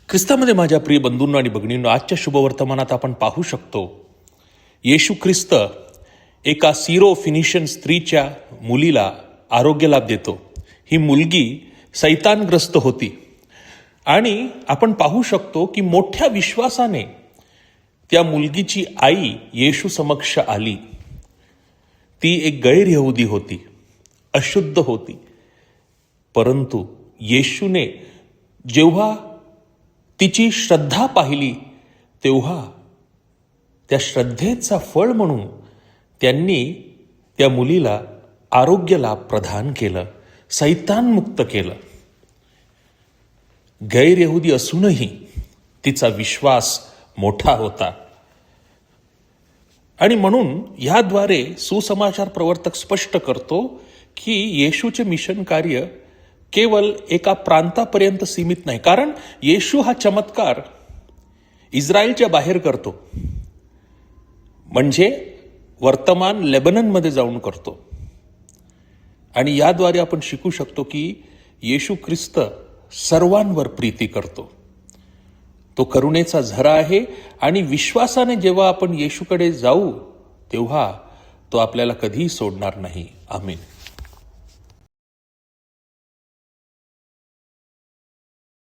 ख्रिस्तामध्ये माझ्या प्रिय बंधूंनो आणि भगिनींनो, आजच्या शुभवर्तमानात आपण पाहू शकतो येशू ख्रिस्त एका सिरो फिनिशियन स्त्रीच्या मुलीला आरोग्य लाभ देतो. ही मुलगी सैतानग्रस्त होती आणि आपण पाहू शकतो की मोठ्या विश्वासाने त्या मुलगीची आई येशू समक्ष आली. ती एक गैर यहुदी होती, अशुद्ध होती, परंतु येशूने जेव्हा तिची श्रद्धा पाहिली तेव्हा त्या श्रद्धेचा फळ म्हणून त्यांनी त्या मुलीला आरोग्य लाभ प्रदान केलं, सैतानमुक्त केलं. गैरयहुदी असूनही तिचा विश्वास मोठा होता आणि म्हणून याद्वारे सुसमाचार प्रवर्तक स्पष्ट करतो की येशूचे मिशन कार्य केवळ एका प्रांतापर्यंत सीमित नाही. कारण येशू हा चमत्कार इस्रायलच्या बाहेर करतो, म्हणजे वर्तमान लेबननमध्ये जाऊन करतो. आणि याद्वारे आपण शिकू शकतो की येशू ख्रिस्त सर्वांवर प्रीती करतो. तो करुणेचा झरा आहे आणि विश्वासाने जेव्हा आपण येशूकडे जाऊ तेव्हा तो आपल्याला कधीही सोडणार नाही. आमीन.